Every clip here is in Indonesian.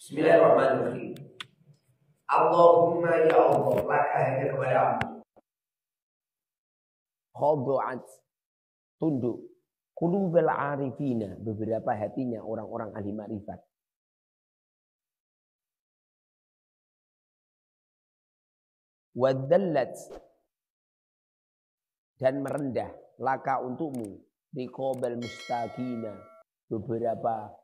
Bismillahirrahmanirrahim. Allahumma ya Allah, laka hanya kepadamu. Khodu'at, tunduk. Qulubal arifina, beberapa hatinya orang-orang ahli makrifat. Wadallat, dan merendah. Laka untukmu. Riqobal mustaqina, beberapa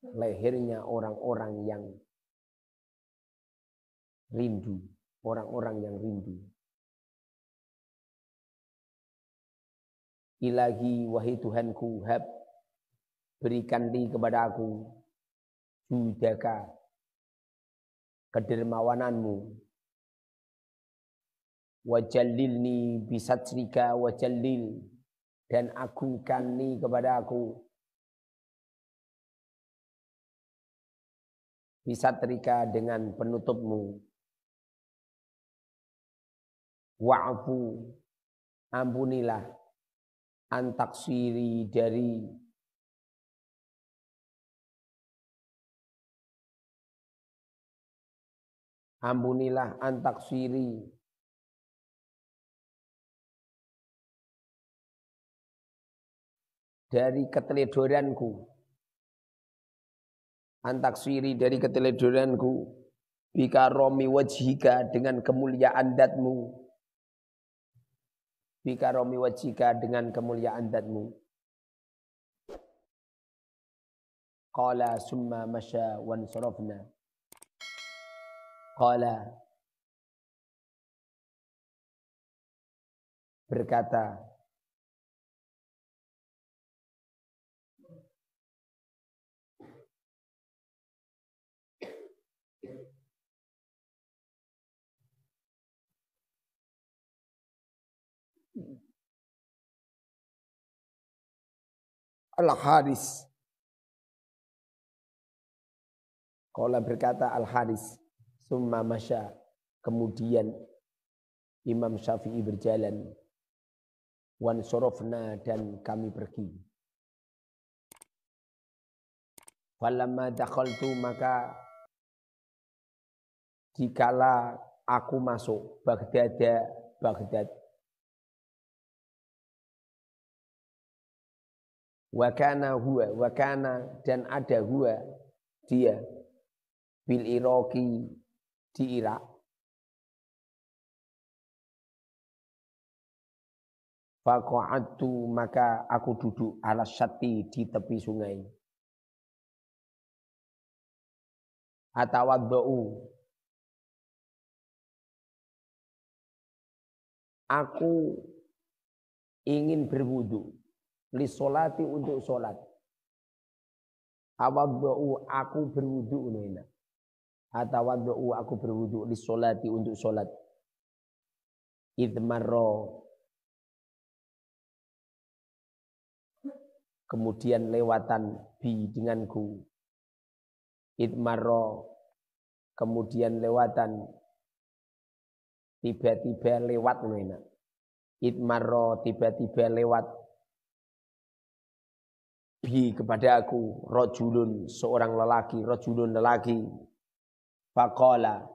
lehernya orang-orang yang rindu. Orang-orang yang rindu. Ilahi wahai Tuhanku, hab, berikan li kepada aku judaka, kedermawananmu, wajallilni bisatrika wajallil, dan agungkan ni kepada aku bisatrika dengan penutupmu, wa'fu, ampunilah antaksiri dari ampunilah antaksiri dari keteledoranku, antaksiri dari keteledoranku, bikaromi wajhika, dengan kemuliaan datmu, bikaromi wajhika, dengan kemuliaan datmu. Qala summa masya wan sarafna. Qala, berkata, Al-Haris. Qala, berkata Al-Haris, summa masya, kemudian Imam Syafi'i berjalan, wan sorofna, dan kami pergi. Falamma dakhaltu, maka dikala aku masuk Baghdad, wakana huwa, wakana, dan ada huwa, dia, bil Iraqi, di Irak. Faqa'adtu, maka aku duduk ala syati, di tepi sungai. Atawaddu, aku ingin berwudu, li sholati, untuk sholat. Awaddu, aku berwudu, atawaddu, aku berwudu, li sholati, untuk sholat. Idmarro, kemudian lewatan, bi, denganku. Idmarro, kemudian lewatan, tiba-tiba lewat. Idmarro, tiba-tiba lewat, bi, kepada aku, rojulun, seorang lelaki, rojulun, lelaki. Faqala,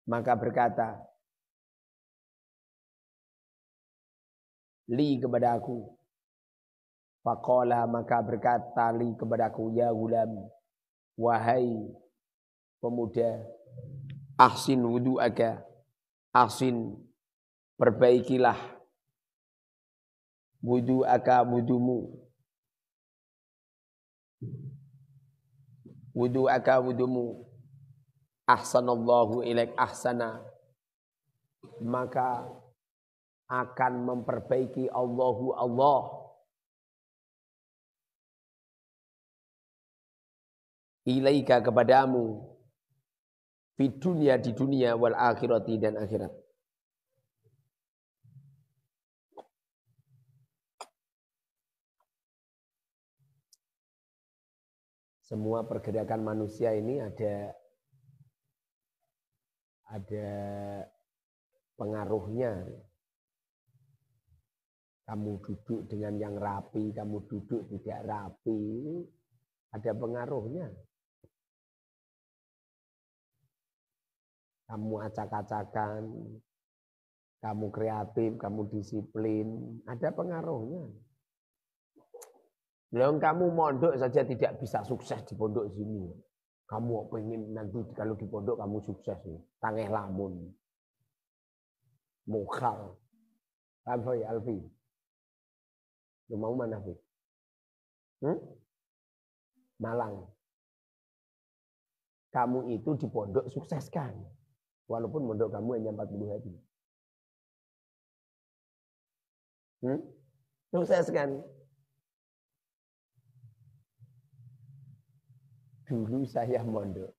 maka berkata, li, kepada aku. Faqala, maka berkata li, kepadaku, ya gulam, wahai pemuda, ahsin wudu'aka, ahsin, perbaikilah wudu'aka, wudumu, wudu'aka, wudumu, ahsanallahu ilaik, ahsana, maka akan memperbaiki Allahu, Allah, ilaika, kepadamu, di dunia, wal akhirati, dan akhirat. Semua pergerakan manusia ini ada pengaruhnya. Kamu duduk dengan yang rapi, kamu duduk tidak rapi, ada pengaruhnya. Kamu acak-acakan, kamu kreatif, kamu disiplin, ada pengaruhnya. Kalau kamu mondok saja tidak bisa sukses di pondok sini. Kamu pengen nanti kalau di pondok kamu sukses nih, tangeh lamun. Mokal. Alfi, Alfi. Lu mau mana, Fi? Malang. Kamu itu di pondok sukseskan. Walaupun pondok kamu hanya 40 hari. Sukseskan. Dulu saya mondok.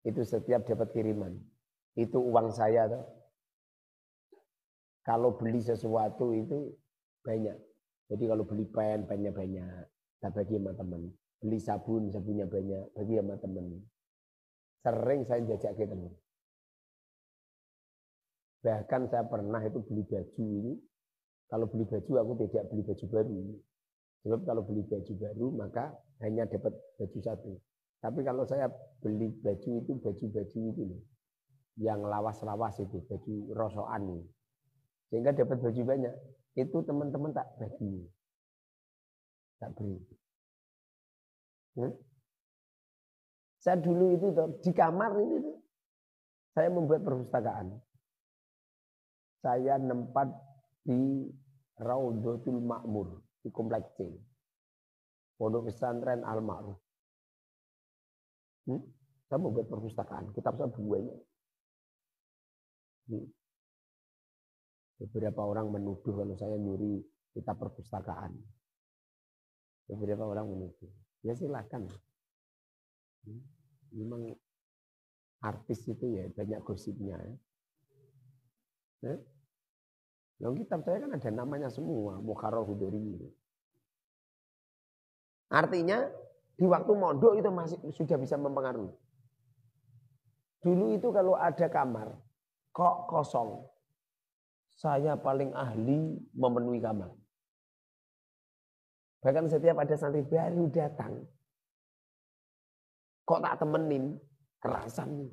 Itu setiap dapat kiriman. Itu uang saya tuh. Kalau beli sesuatu itu banyak. Jadi kalau beli pennya banyak. Saya bagi sama teman. Beli sabun, sabunnya banyak. Bagi sama teman. Sering saya jajak ke teman. Bahkan saya pernah itu beli baju ini. Kalau beli baju aku tidak beli baju baru. Sebab kalau beli baju baru maka hanya dapat baju satu. Tapi kalau saya beli baju itu baju-baju itu loh. Yang lawas-lawas itu, baju rosokan. Sehingga dapat baju banyak. Itu teman-teman tak bagi. Tak beri. Saya dulu itu di kamar ini tuh, saya membuat perpustakaan. Saya nempat di Raudhatul Makmur di Komplek C. Pondok Pesantren Al-Ma'ruf. Saya membuat perpustakaan, kitab saya banyak. Beberapa orang menuduh kalau saya nyuri kitab perpustakaan. Beberapa orang menuduh. Ya silakan. Memang artis itu ya banyak gosipnya. Lalu kitab saya kan ada namanya semua, Mukharrar Hudori. Artinya di waktu mondok itu masih sudah bisa mempengaruhi. Dulu itu kalau ada kamar kok kosong, saya paling ahli memenuhi kamar. Bahkan setiap ada santri baru datang, kok tak temenin, kerasan.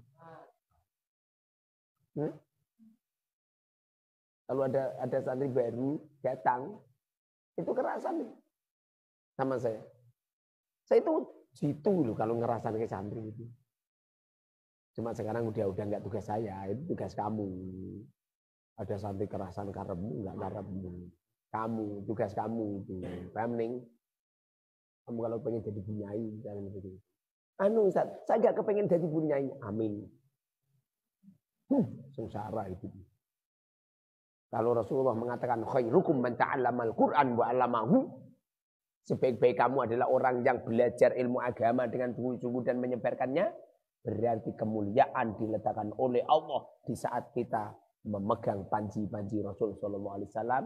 Kalau ada santri baru datang, itu kerasan sama saya. Saya itu situ loh kalau ngerasan ke santri itu. Cuma sekarang udah nggak tugas saya, itu tugas kamu. Ada santri kerasan karepmu, nggak karepmu. Kamu, tugas kamu itu. Paham nih? Kamu kalau pengen jadi bunyai, jangan begitu. Ustaz, saya nggak kepengen jadi bunyai. Amin. Sengsara itu. Kalau Rasulullah mengatakan khairukum man ta'allamal Qur'an wa 'allamahu, sebaik-baik kamu adalah orang yang belajar ilmu agama dengan sungguh-sungguh dan menyebarkannya, berarti kemuliaan diletakkan oleh Allah di saat kita memegang panji-panji Rasul sallallahu alaihi wasallam,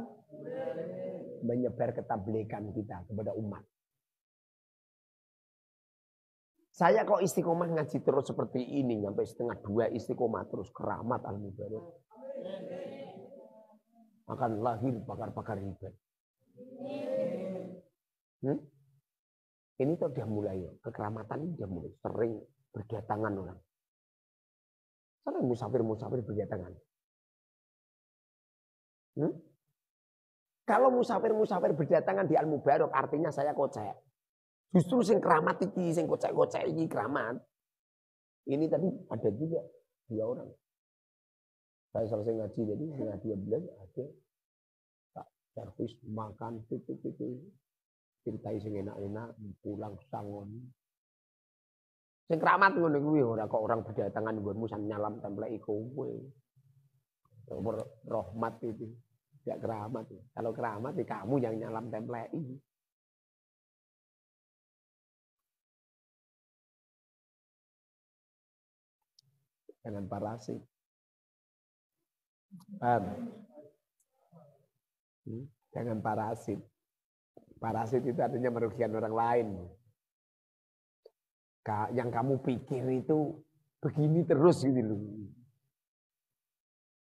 menyebar ketabligan kita kepada umat. Saya kok istiqomah ngaji terus seperti ini sampai 1:30 istiqomah terus, keramat al-mubarak. Akan lahir pakar-pakar hebat. Ini tuh udah mulai, kekeramatan ini udah mulai sering berdatangan orang. Sering musafir berdatangan. Kalau musafir berdatangan di Al-Mubarak artinya saya kocek. Justru sing keramat iki, sing kocek-kocek iki keramat. Ini tadi ada juga 2 orang. Saya selesai ngaji jadi ngaji 12 ada tak servis makan ceritai sing enak-enak pulang sangon. Sing keramat ngono kuwi ora kok orang berdatangan nggonmu san nyalam templek iku kowe. Rahmat itu. Tidak keramat. Kalau keramat ya kamu yang nyalam templek ini. Jangan parasit. Paham? Jangan parasit. Parasit itu artinya merugikan orang lain. Yang kamu pikir itu begini terus gitu loh.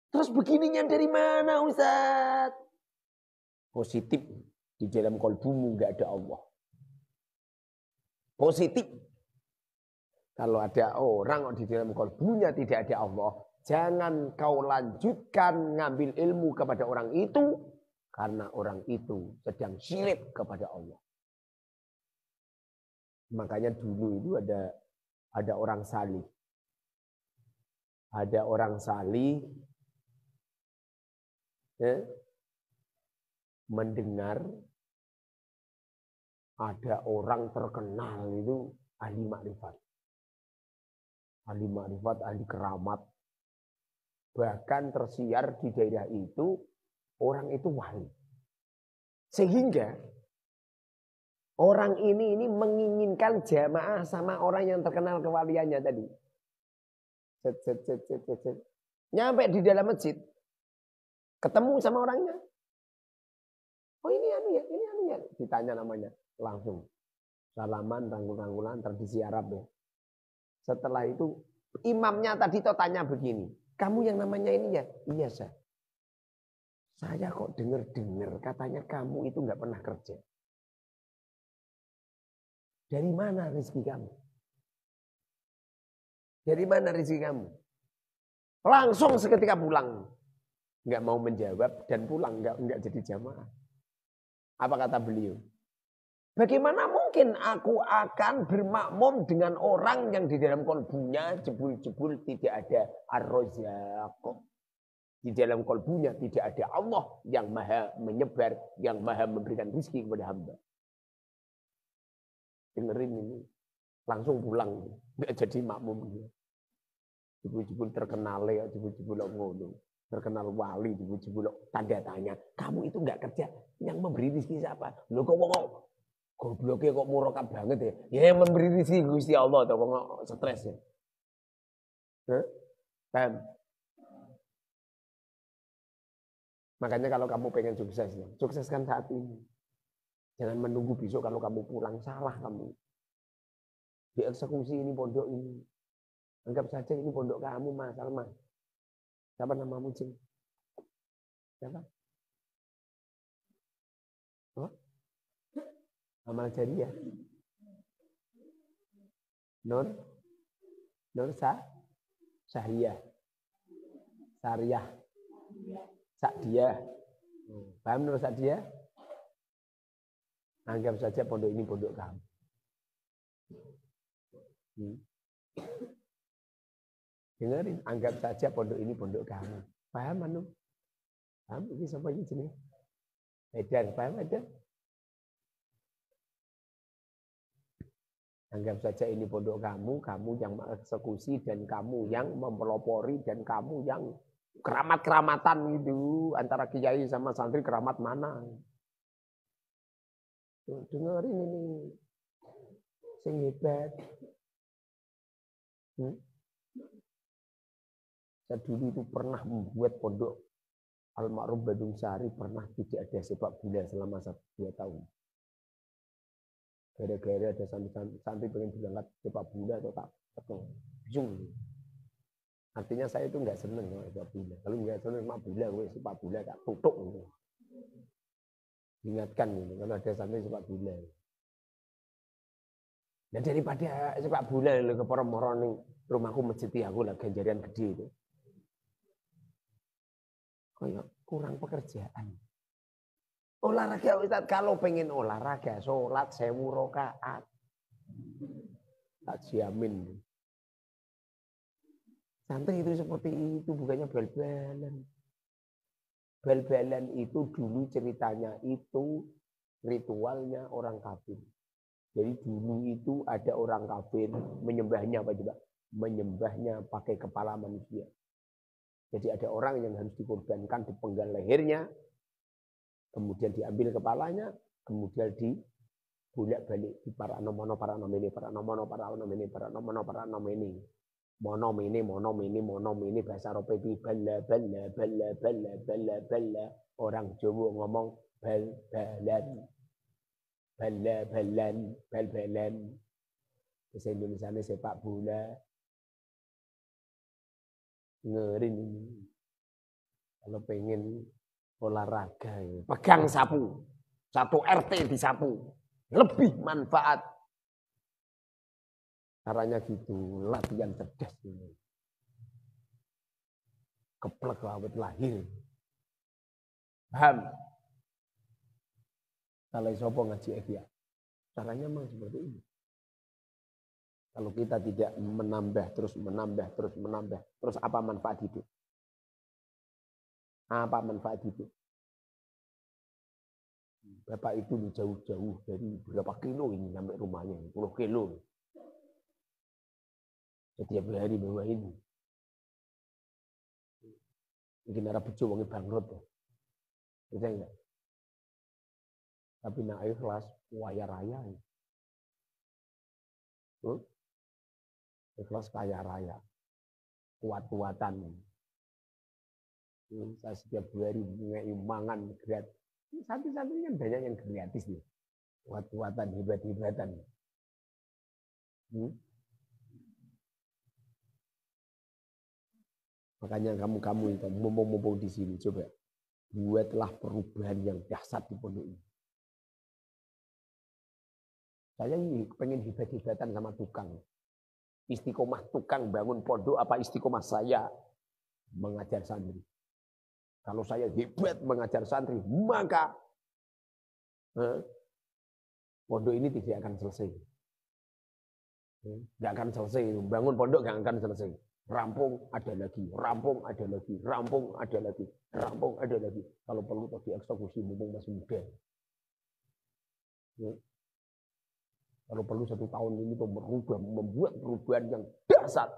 Terus begininya dari mana Ustaz? Positif di dalam kolbumu nggak ada Allah. Positif. Kalau ada orang di dalam kolbunya tidak ada Allah, jangan kau lanjutkan ngambil ilmu kepada orang itu, karena orang itu sedang syirik kepada Allah. Makanya dulu itu ada orang salih. Ada orang salih mendengar ada orang terkenal itu ahli makrifat. Ahli makrifat, ahli keramat. Bahkan tersiar di daerah itu, orang itu wali. Sehingga orang ini menginginkan jamaah sama orang yang terkenal kewaliannya tadi. Nyampe di dalam masjid, ketemu sama orangnya. Oh ini anu ya. Ditanya namanya, langsung. Salaman, rangkul-rangkulan, tradisi Arab ya. Setelah itu imamnya tadi tuh tanya begini, kamu yang namanya ini ya? Iya saya kok dengar katanya kamu itu nggak pernah kerja. Dari mana rezeki kamu? Dari mana rezeki kamu? Langsung seketika pulang, nggak mau menjawab dan pulang nggak jadi jamaah. Apa kata beliau? Bagaimana mungkin aku akan bermakmum dengan orang yang di dalam kolbunya jebul-jebul tidak ada ar-Razzaq. Di dalam kolbunya tidak ada Allah yang maha menyebar, yang maha memberikan rezeki kepada hamba. Dengerin ini. Langsung pulang. Nggak jadi makmum. Jebul-jebul terkenal ya, jebul-jebul ngono. Terkenal wali, jebul-jebul tanda tanya. Kamu itu nggak kerja, yang memberi rezeki siapa? Loh kok gobloknya kok murokap banget ya. Ya yang memberi rezeki Gusti Allah atau kok stres ya. Paham? Makanya kalau kamu pengen sukses, sukseskan saat ini. Jangan menunggu besok kalau kamu pulang, salah kamu. Dieksekusi ini pondok ini. Anggap saja ini pondok kamu Mas Salman. Siapa namamu Cing? Siapa? Oh? Amal jariah. Nur Syahriah. Syariah. Sakdiah. Paham Nur Sakdiah? Anggap saja pondok ini pondok kamu. Dengerin, anggap saja pondok ini pondok kamu. Paham anu? Paham? Ini siapa ini jenis? Edan, paham Edan? Anggap saja ini pondok kamu yang mengeksekusi dan kamu yang mempelopori dan kamu yang keramat-keramatan itu. Antara kiai sama santri keramat mana? Tuh, dengerin ini. Sing hebat. Saya dulu itu pernah membuat pondok Al-Ma'ruf Badung Sari, pernah tidak ada sepak bola selama 2 tahun. Gara-gara ada santri pengen berangkat sepak bola atau tak bingung. Artinya saya itu nggak seneng sepak bola. Kalau nggak seneng sepak bola tak tutup. Ingatkan gitu, kalau ada santri sepak bola. Dan daripada sepak bola ke poro-moro ning rumahku masjid aku lah ganjaran gede itu. Kayak kurang pekerjaan. Olahraga Ustaz, kalau pengen olahraga, sholat 1000 rakaat. Tak jamin. Santri itu seperti itu, bukannya bal-balan. Bal-balan itu dulu ceritanya itu ritualnya orang kafir. Jadi dulu itu ada orang kafir menyembahnya apa juga? Menyembahnya pakai kepala manusia. Jadi ada orang yang harus dikorbankan, dipenggal lehernya, kemudian diambil kepalanya, kemudian dibolak-balik di para nomono ini bahasa Arab balla orang Jawa ngomong bal-balan bahasa Indonesia sepak bola. Ngeri ini. Kalau pengen olahraga, pegang sapu, satu RT disapu, lebih manfaat. Caranya gitu, latihan cerdas ini. Keplek awet lahir. Paham? Kalau sopo ngaji ihya. Caranya memang seperti ini. Kalau kita tidak menambah, terus apa manfaat hidup? Apa manfaat hidup? Bapak itu jauh-jauh dari berapa kilo ini sampai rumahnya, 10 kilo. Setiap hari bawa ini. Mungkin arah bejo wonge bangkrut. Bisa enggak? Tapi nak ikhlas, kaya raya. Ikhlas kaya raya. Kuat-kuatan. Saya setiap hari mengenai mangan gratis. Satu-satunya banyak yang gratis nih. Kuat-kuatan, hebat-hebatan. Makanya kamu itu mumpung di sini coba buatlah perubahan yang dahsyat di pondok ini. Saya ini pengen hebat-hebatan sama tukang. Istiqomah tukang bangun pondok apa istiqomah saya mengajar santri. Kalau saya hebat mengajar santri, maka pondok ini tidak akan selesai. Tidak akan selesai. Bangun pondok tidak akan selesai. Rampung ada lagi, rampung ada lagi, rampung ada lagi, rampung ada lagi. Kalau perlu dieksekusi mumpung masih muda. Kalau perlu 1 tahun ini tuh membuat perubahan yang dahsyat.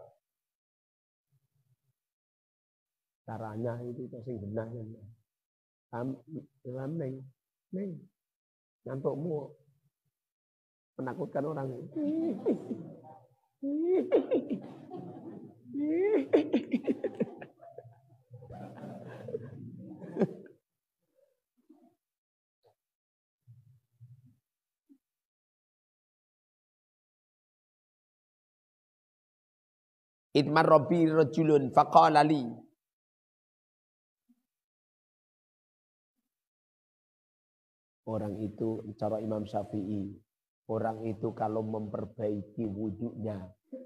Caranya itu sing benahnya. Neng, ngantukmu menakutkan orang. Itmar Rabbi rajulun faqala li. Orang itu cara Imam Syafi'i, orang itu kalau memperbaiki wudhunya,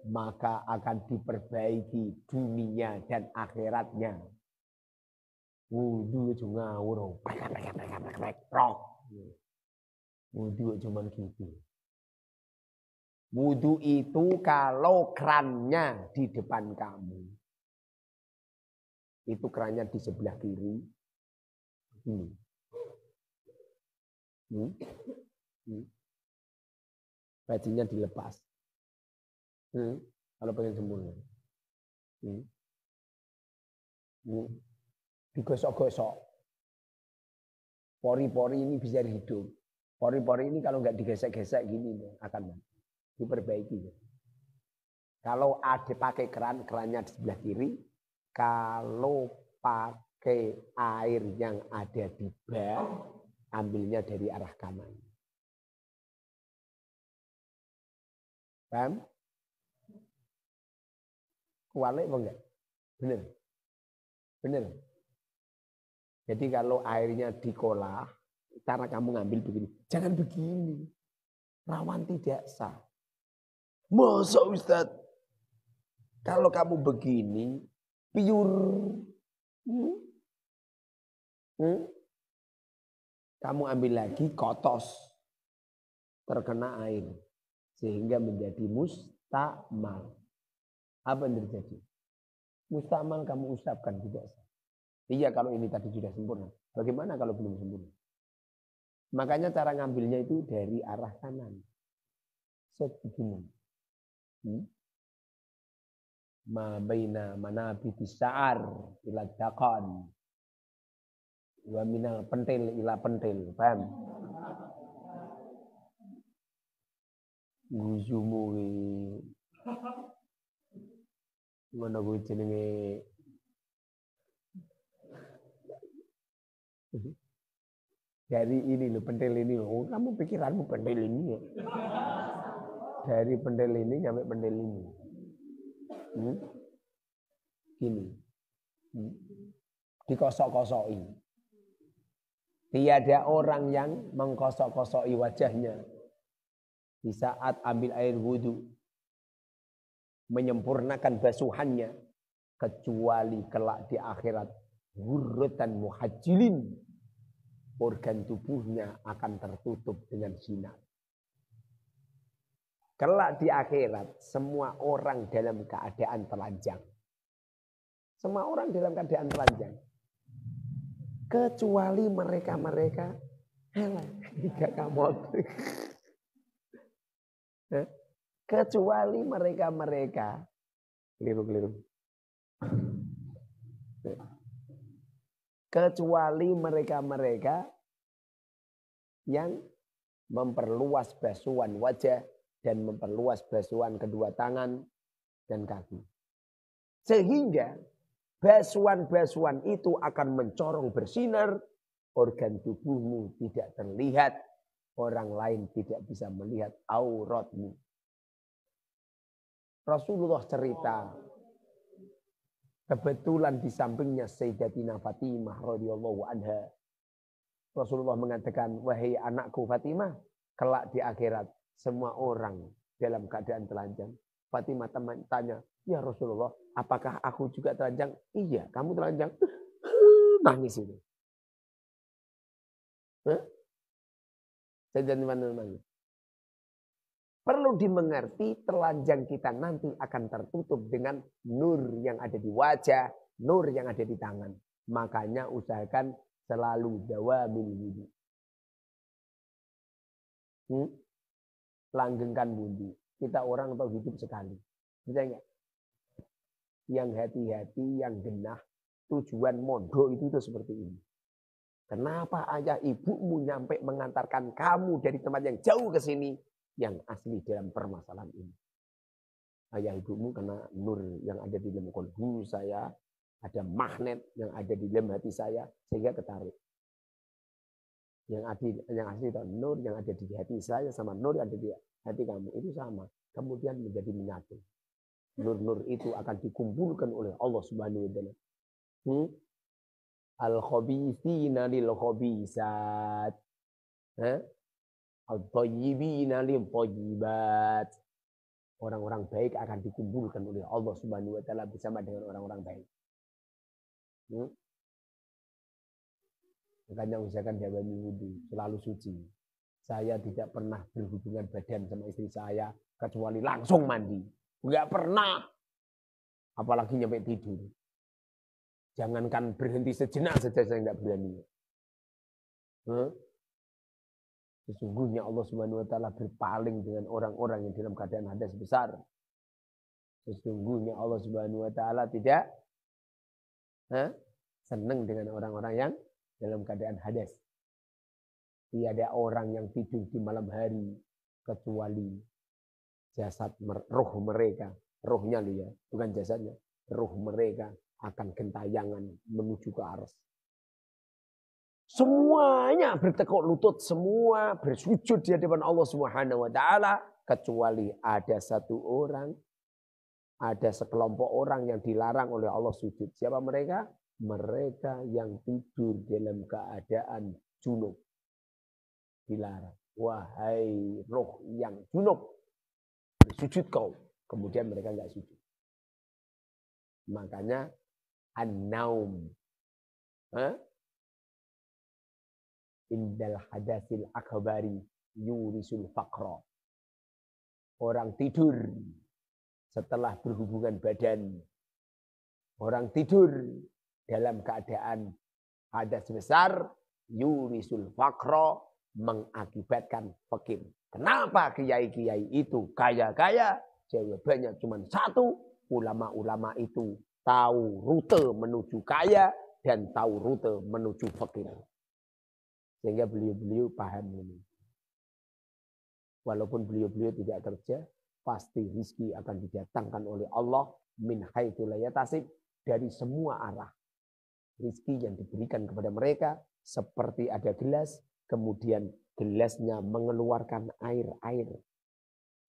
maka akan diperbaiki dunia dan akhiratnya. Wudhu cuma ngawur, wudhu cuma gitu. Wudhu itu kalau kerannya di depan kamu, itu kerannya di sebelah kiri, ini. Bajunya dilepas. Kalau pengen sempurna. Digosok-gosok. Pori-pori ini bisa hidup. Pori-pori ini kalau nggak digesek-gesek gini akan diperbaiki. Kalau ada pakai kerannya di sebelah kiri. Kalau pakai air yang ada di bak, ambilnya dari arah kanan. Paham? Kualik apa enggak? Benar. Benar. Jadi kalau airnya dikolah, cara kamu ngambil begini. Jangan begini. Rawan tidak sah. Masa Ustaz? Kalau kamu begini, pure. Kamu ambil lagi kotos. Terkena air. Sehingga menjadi mustakmal. Apa yang terjadi? Mustakmal kamu usapkan tidak sah. Iya kalau ini tadi sudah sempurna. Bagaimana kalau belum sempurna? Makanya cara ngambilnya itu dari arah kanan. Sebegini. Ma baina manabiti sa'ar ila daqan. Wa minal pentil ila pentil. Paham? Guzumu mana gue jenenge dari ini loh, pentil ini loh. Oh, kamu pikiranmu pentil ini ya. Dari pentil ini sampai pentil ini. Gini. Dikosok-kosoki. Tiada orang yang mengkosok-kosoki wajahnya di saat ambil air wudhu, menyempurnakan basuhannya, kecuali kelak di akhirat ghurratan muhajjilin, organ tubuhnya akan tertutup dengan sinar. Kelak di akhirat semua orang dalam keadaan telanjang. Semua orang dalam keadaan telanjang. Kecuali mereka-mereka kecuali mereka-mereka keliru. Kecuali mereka-mereka yang memperluas basuhan wajah dan memperluas basuhan kedua tangan dan kaki. Sehingga basuhan-basuhan itu akan mencorong bersinar, organ tubuhmu tidak terlihat, orang lain tidak bisa melihat auratmu. Rasulullah cerita, kebetulan di sampingnya Sayyidatina Fatimah radhiyallahu anha. Rasulullah mengatakan, wahai anakku Fatimah, kelak di akhirat semua orang dalam keadaan telanjang. Fatimah tanya, ya Rasulullah, apakah aku juga telanjang? Iya, kamu telanjang. Nangis itu. Sayyidatina nangis. Perlu dimengerti, telanjang kita nanti akan tertutup dengan nur yang ada di wajah, nur yang ada di tangan. Makanya usahakan selalu dawamil wudu. Langgengkan wudu. Kita orang tahu hidup sekali. Bisa enggak? Yang hati-hati, yang genah, tujuan mondok itu seperti ini. Kenapa ayah ibumu nyampe mengantarkan kamu dari tempat yang jauh ke sini? Yang asli dalam permasalahan ini. Ayah ibumu karena nur yang ada di dalam kolbu saya, ada magnet yang ada di dalam hati saya, sehingga ketarik. Yang asli itu nur yang ada di hati saya sama nur yang ada di hati kamu itu sama. Kemudian menjadi menyatu. Nur-nur itu akan dikumpulkan oleh Allah Subhanahu wa taala. Al-khabithina lil-khabisat. Al-thayyibina lil-thayyibat. Orang-orang baik akan dikumpulkan oleh Allah Subhanahu wa taala bersama dengan orang-orang baik. Makanya usahakan dawami wudu, selalu suci. Saya tidak pernah berhubungan badan sama istri saya kecuali langsung mandi. Enggak pernah. Apalagi nyampe tidur. Jangankan berhenti sejenak saja saya enggak berani. Sesungguhnya Allah Subhanahu wa taala berpaling dengan orang-orang yang dalam keadaan hadas besar. Sesungguhnya Allah Subhanahu wa taala tidak senang dengan orang-orang yang dalam keadaan hadas. Tiada orang yang tidur di malam hari kecuali jasad roh mereka, rohnya ya, bukan jasadnya, roh mereka akan gentayangan menuju ke arsy. Semuanya bertekuk lutut, semua bersujud di hadapan Allah Subhanahu wa taala kecuali ada satu orang, ada sekelompok orang yang dilarang oleh Allah sujud. Siapa mereka? Mereka yang tidur dalam keadaan junub. Dilarang. Wahai roh yang junub, bersujud kau. Kemudian mereka enggak sujud. Makanya an-naum. Indal hadasil akbari yurisul faqra. Orang tidur setelah berhubungan badan. Orang tidur dalam keadaan hadas besar yurisul faqra, mengakibatkan fakir. Kenapa kiai-kiai itu kaya-kaya? Jawabannya cuma satu. Ulama-ulama itu tahu rute menuju kaya dan tahu rute menuju fakir. Sehingga beliau-beliau paham ini. Walaupun beliau-beliau tidak kerja, pasti rizki akan didatangkan oleh Allah min haitsu la yatasib, dari semua arah. Rizki yang diberikan kepada mereka seperti ada gelas, kemudian gelasnya mengeluarkan air-air.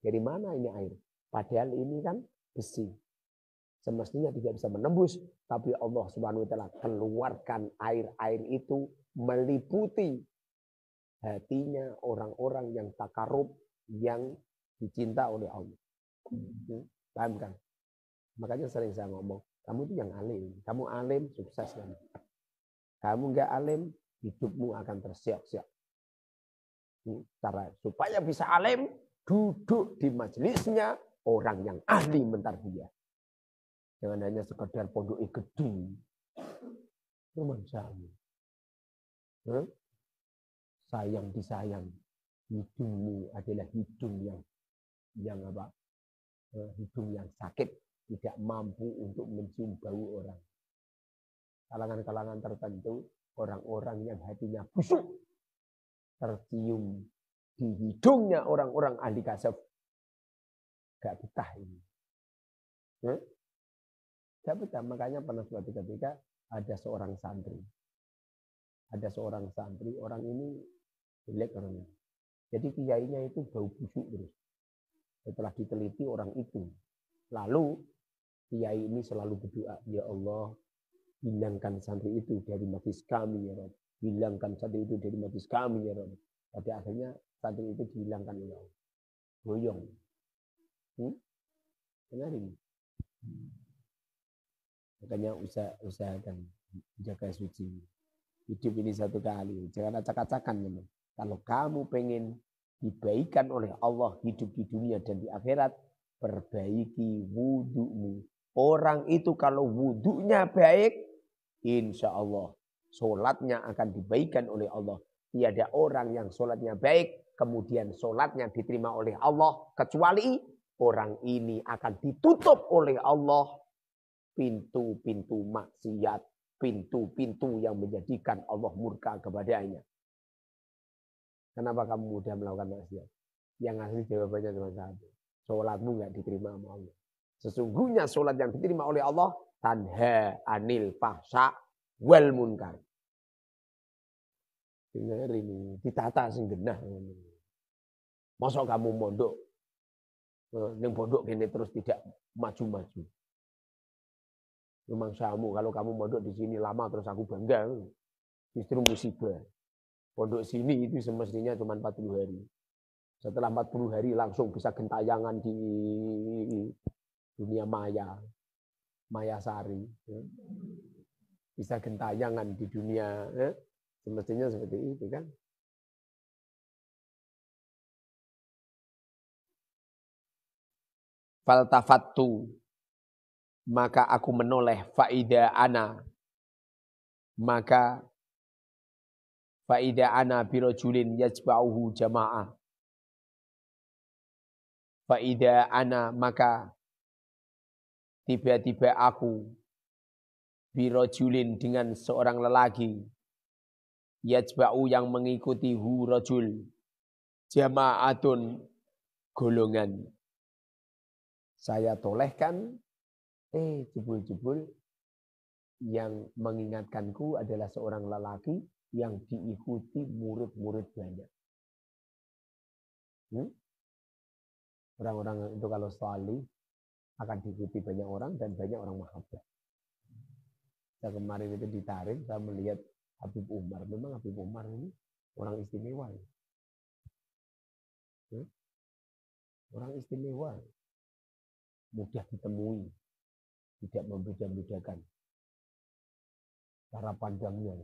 Dari mana ini air? Padahal ini kan besi. Semestinya tidak bisa menembus, tapi Allah Subhanahu wa taala keluarkan air-air itu meliputi hatinya orang-orang yang takarub, yang dicinta oleh Allah. Paham kan? Makanya sering saya ngomong, kamu itu yang alim. Kamu alim, sukses kan? Kamu nggak alim, hidupmu akan tersiok-siok. Cara supaya bisa alim, duduk di majelisnya orang yang ahli mentarbiyah. Jangan hanya sekedar pondok gedung. Itu manusiamu. Sayang disayang. Hidungmu adalah hidung yang apa? Hidung yang sakit, tidak mampu untuk mencium bau orang. Kalangan-kalangan tertentu, orang-orang yang hatinya busuk, tercium di hidungnya orang-orang ahli kasaf. Gak betah ini. Gak betah. Makanya pernah suatu ketika ada seorang santri. Orang ini jelek orangnya. Jadi kiainya itu bau busuk terus. Setelah diteliti orang itu. Lalu kiai ini selalu berdoa, ya Allah, hilangkan santri itu dari majlis kami ya Rabb. Hilangkan santri itu dari majlis kami ya Rabb. Pada akhirnya santri itu dihilangkan oleh Allah. Goyong. Benar ini. Makanya usahakan jaga suci. Hidup ini satu kali. Jangan acak-acakan. Kalau kamu pengen dibaikan oleh Allah hidup di dunia dan di akhirat, perbaiki wudu'mu. Orang itu kalau wudu'nya baik, insya Allah sholatnya akan dibaikan oleh Allah. Tiada orang yang sholatnya baik, kemudian sholatnya diterima oleh Allah, kecuali orang ini akan ditutup oleh Allah pintu-pintu maksiat, pintu-pintu yang menjadikan Allah murka kepadanya. Kenapa kamu mudah melakukan maksiat? Yang asli jawabannya cuma satu. Sholatmu nggak diterima sama Allah. Sesungguhnya sholat yang diterima oleh Allah tanha anil fahsya wal munkar. Dengar ini, ditata sing genah. Masa kamu mondok, yang pondok ini terus tidak maju-maju. Memang samu kalau kamu mondok di sini lama terus aku bangga. Justru musibah. Pondok sini itu semestinya cuma 40 hari. Setelah 40 hari langsung bisa gentayangan di dunia maya. Maya sari. Bisa gentayangan di dunia. Semestinya seperti itu kan. Faltafattu. Maka aku menoleh faida ana. Maka faida ana birojulin yajba'uhu jama'ah. Faida ana maka tiba-tiba aku birojulin dengan seorang lelaki. Yajba'u yang mengikuti hu rajul. Jama'atun golongan. Saya tolehkan. Jebul-jebul yang mengingatkanku adalah seorang lelaki yang diikuti murid-murid banyak. Orang-orang itu kalau salih akan diikuti banyak orang dan banyak orang mahabbah. Saya kemarin itu di Tarim, saya melihat Habib Umar. Memang Habib Umar ini orang istimewa. Orang istimewa. Mudah ditemui. Tidak membeda-bedakan cara pandangnya.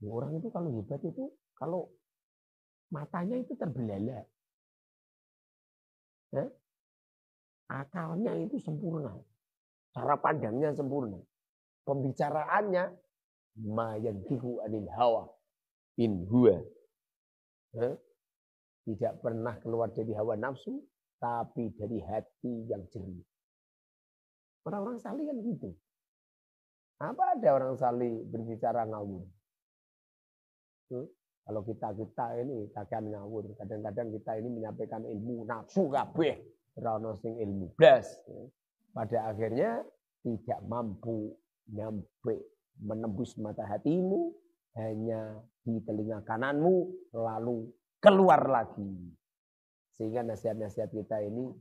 Orang itu kalau hebat itu, kalau matanya itu terbelalak. Akalnya itu sempurna. Cara pandangnya sempurna. Pembicaraannya ma yantiqu anil hawa in huwa. Tidak pernah keluar dari hawa nafsu, tapi dari hati yang jernih. Orang-orang salih kan gitu. Apa ada orang salih berbicara ngawur? Kalau kita ini takkan ngawur. Kadang-kadang kita ini menyampaikan ilmu nafsu kabeh, ora sing ilmu blas. Pada akhirnya tidak mampu nyampe menembus mata hatimu, hanya di telinga kananmu, lalu keluar lagi. Sehingga nasihat-nasihat kita ini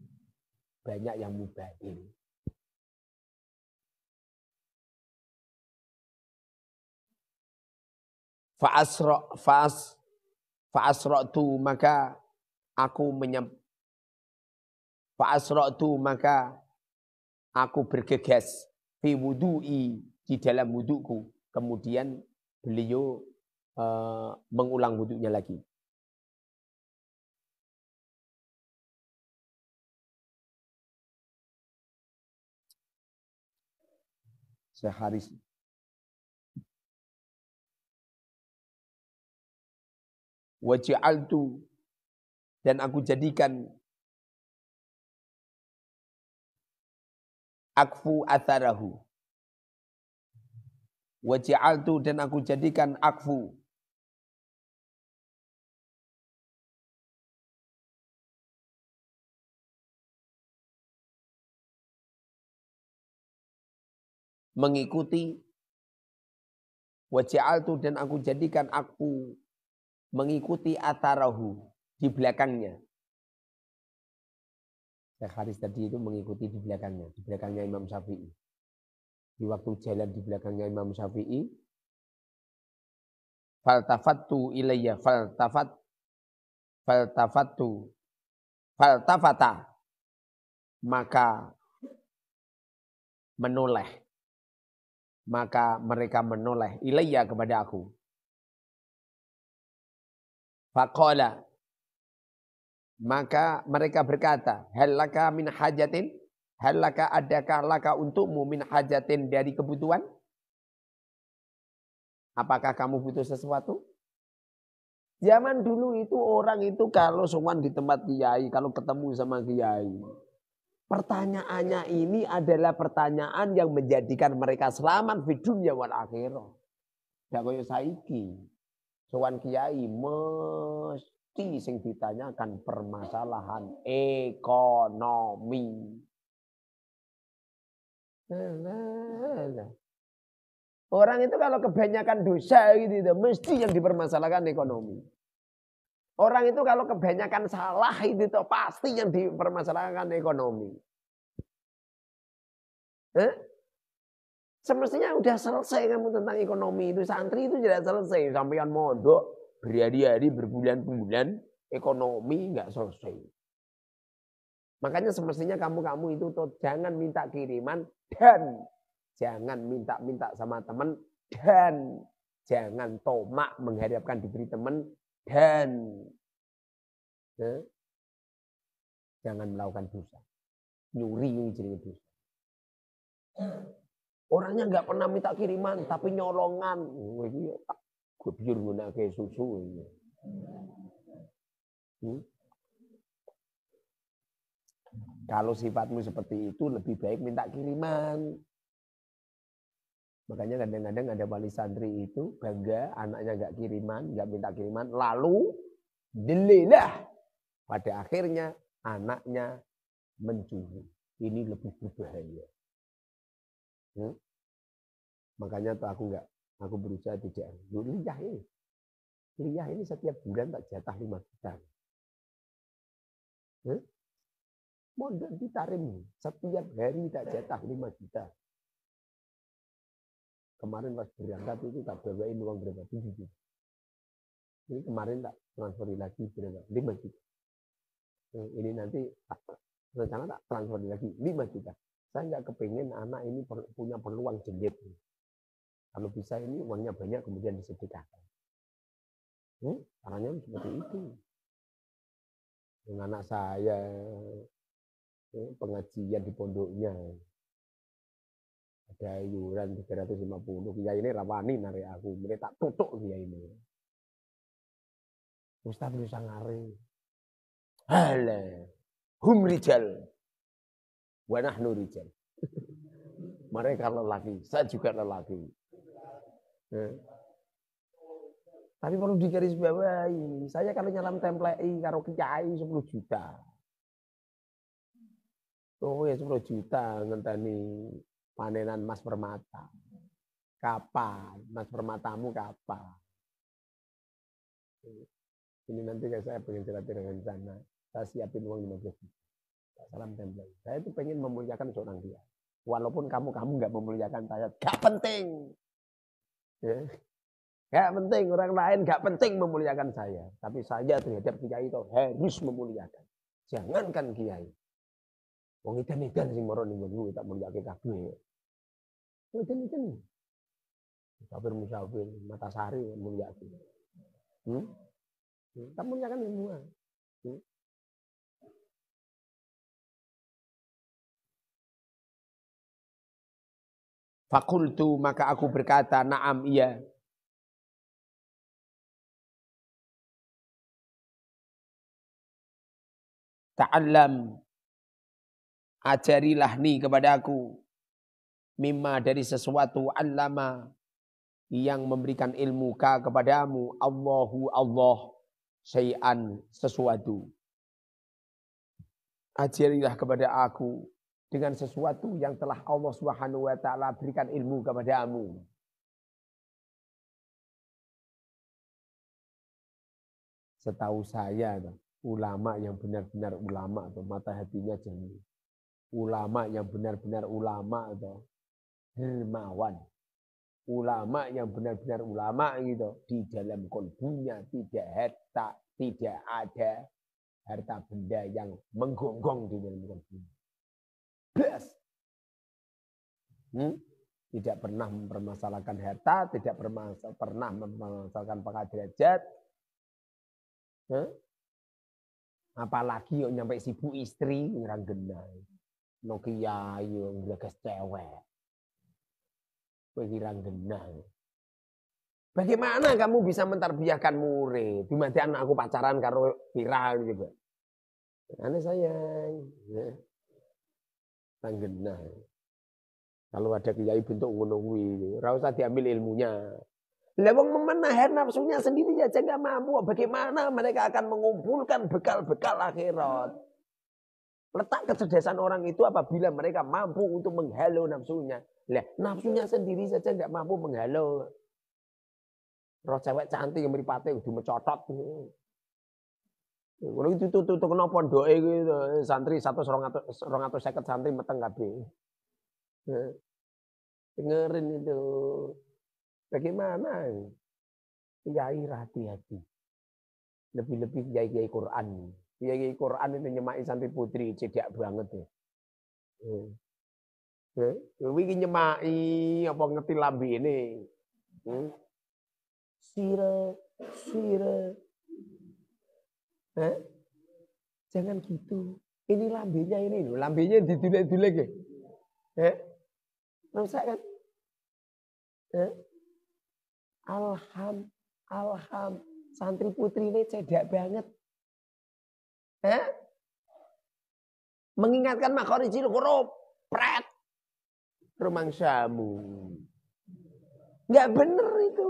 banyak yang mubadil. Fa'asra'tu maka aku bergegas fi wudu'i di dalam wuduku. Kemudian beliau mengulang wudunya lagi. Sehari. Waja'altu dan aku jadikan akfu atharahu. Waja'altu dan aku jadikan akfu mengikuti. Waja'altu dan aku jadikan akfu mengikuti atharahu di belakangnya. Syekh Haris tadi itu mengikuti di belakangnya Imam Syafi'i. Di waktu jalan di belakangnya Imam Syafi'i, faltafattu ilayya faltafata maka mereka menoleh ilayya kepada aku. Faqala maka mereka berkata, halaka min hajatin, halaka adakah laka untukmu min hajatin dari kebutuhan? Apakah kamu butuh sesuatu? Zaman dulu itu orang itu kalau sowan di tempat kiai, kalau ketemu sama kiai, pertanyaannya ini adalah pertanyaan yang menjadikan mereka selamat di dunia wal akhirah. Tidak kaya saiki. Sowan kiai mesti sing ditanyakan permasalahan ekonomi. Orang itu kalau kebanyakan dosa gitu, mesti yang dipermasalahkan ekonomi. Orang itu kalau kebanyakan salah itu pasti yang dipermasalahkan ekonomi. Semestinya udah selesai kamu tentang ekonomi itu. Santri itu tidak selesai. Sampean mondok berhari-hari berbulan-bulan ekonomi nggak selesai. Makanya semestinya kamu itu jangan minta kiriman dan jangan minta-minta sama teman dan jangan tomak mengharapkan diberi teman dan jangan melakukan dosa. Nyuri ini jadi dosa. Orangnya nggak pernah minta kiriman, tapi nyolongan. Gue biar nggunake susu. Kalau sifatmu seperti itu, lebih baik minta kiriman. Makanya kadang-kadang ada wali santri itu bangga, anaknya nggak kiriman, nggak minta kiriman. Lalu, delilah. Pada akhirnya, anaknya mencuri. Ini lebih berbahaya. Makanya aku berusaha tidak. Liyah ini setiap bulan tak jatah 5 juta. Mondok ditarim setiap hari tak jatah 5 juta. Kemarin pas berangkat itu tak bawain uang berapa? 7 juta. Ini kemarin tak transferi lagi berapa? 5 juta. Ini nanti rencana tak transferi lagi 5 juta. Saya nggak kepingin anak ini punya peluang jelek. Kalau bisa ini uangnya banyak kemudian disedekahkan. Caranya seperti itu. Dengan anak saya pengajian di pondoknya ada iuran 350. Kiai ini rawani narik aku, mereka tak tutuk kiai ini. Ustaz bisa ngare. Halah, hum rijal. Wa nahnu rijal. Mereka lelaki, saya juga lelaki. Tapi perlu digarisbawahi, saya kalau nyalam templei karo kiai 10 juta. Oh ya 10 juta ngenteni panenan Mas Permata. Kapan? Mas Permatamu kapan? Ini nanti saya pengen cerita dengan sana. Saya siapin uang 15 juta. Salam template. Saya itu pengen memuliakan seorang dia. Walaupun kamu nggak memuliakan saya, gak penting. Ya. Gak penting orang lain, gak penting memuliakan saya. Tapi saya terhadap kiai itu harus memuliakan. Jangankan kiai. Wong edan-edan sing mara ning nggonku tak mulyake kabeh. Edan-edan. Musafir Matasari mulyake. Tak muliakan semua. Fakultu maka aku berkata, na'am iya. Ta'allam, ajarilah ni kepada aku. Mimma dari sesuatu allama yang memberikan ilmu ka kepadamu. Allahu Allah syai'an sesuatu. Ajarilah kepada aku dengan sesuatu yang telah Allah Subhanahu wa taala berikan ilmu kepadamu. Setahu saya, ulama yang benar-benar ulama atau mata hatinya jernih. Ulama yang benar-benar ulama atau dermawan. Ulama yang benar-benar ulama gitu, di dalam kolbunya tidak ada harta benda yang menggonggong di dalam kolbunya. Bes. Tidak pernah mempermasalahkan harta, tidak pernah mempermasalahkan pangkat derajat. Apalagi yang nyampe sibuk istri ngerang genah. Nokia yang ngleges cewek. Ngerang genah. Bagaimana kamu bisa mentarbiahkan murid? Dimati anakku pacaran karo viral juga. Aneh sayang. Tanggenah. Kalau ada kiai bentuk ngono kuwi, ora usah diambil ilmunya. Lah wong menahan nafsunya sendiri aja enggak mampu. Bagaimana mereka akan mengumpulkan bekal-bekal akhirat? Letak kecerdasan orang itu apabila mereka mampu untuk menghalau nafsunya. Lah nafsunya sendiri saja enggak mampu menghalau. Roh cewek cantik yang mripate kudu mecotot. Kalau itu tuh kena pondoke gitu, santri 100 250 santri meteng kabeh. Dengerin itu. Bagaimana? Kiai hati-hati. Lebih-lebih kiai Quran. Kiai Quran itu nyemai santri putri cedak banget ya. Iki nyemai apa ngerti lambene. Sire. Jangan gitu. Ini lambenya ini loh. Lambenya didulek-dulek ya. Rusak kan? Alham. Santri putri ini cedak banget. Mengingatkan makhorijil huruf. Pret. Rumangsamu. Nggak bener itu.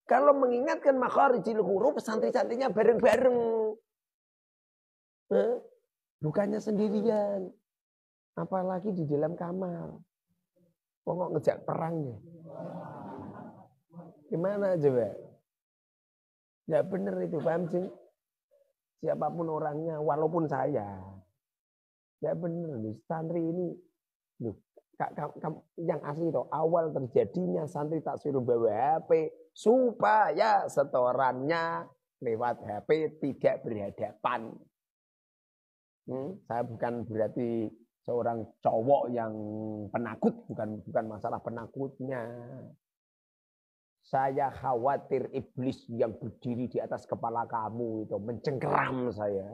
Kalau mengingatkan makhorijil huruf, santri-santrinya bareng-bareng. Bukannya sendirian. Apalagi di dalam kamar. Pokok ngejak perangnya. Gimana coba? Nggak bener itu, paham sih? Siapapun orangnya, walaupun saya. Nggak bener nih, santri ini. Loh, yang asli itu, awal terjadinya santri tak suruh bawa HP. Supaya setorannya lewat HP tidak berhadapan. Saya bukan berarti seorang cowok yang penakut, bukan masalah penakutnya. Saya khawatir iblis yang berdiri di atas kepala kamu itu mencengkeram saya.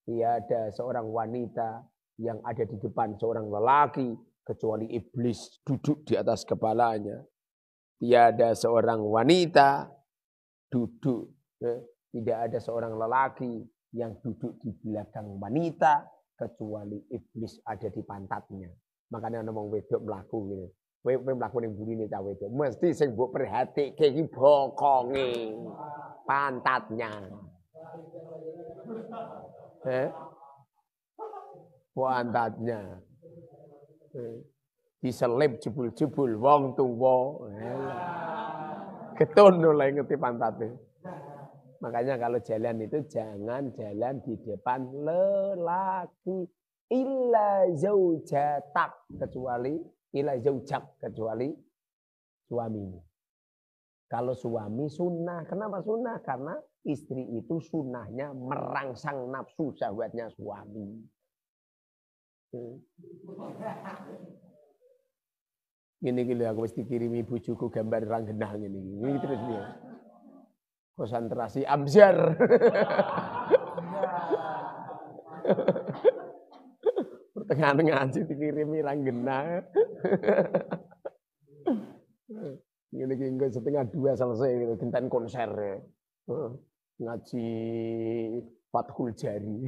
Tiada seorang wanita yang ada di depan seorang lelaki kecuali iblis duduk di atas kepalanya. Tiada seorang wanita duduk, tidak ada seorang lelaki yang duduk di belakang wanita kecuali iblis ada di pantatnya. Makanya ngomong wedok mlaku ngene. Kowe mlaku ning burine cah wedok, mesti sing mbok perhatike iki bokonge pantatnya. Pantatnya. Diselip jebul-jebul wong tuwa. Ketun oleh ngerti pantatnya. Makanya kalau jalan itu jangan jalan di depan lelaki. Illa zaujatak kecuali illa zaujak kecuali suamimu. Kalau suami sunnah. Kenapa sunnah? Karena istri itu sunnahnya merangsang nafsu syahwatnya suami. Gini aku mesti kirimi bojoku gambar ranggenah ngene iki. Ini terus dia. Konsentrasi Amsyar. Pertengahan ngaji dikirimi ranggenah. Ngene iki engko setengah 2 selesai gitu, genten konser. Ngaji Fathul Jari.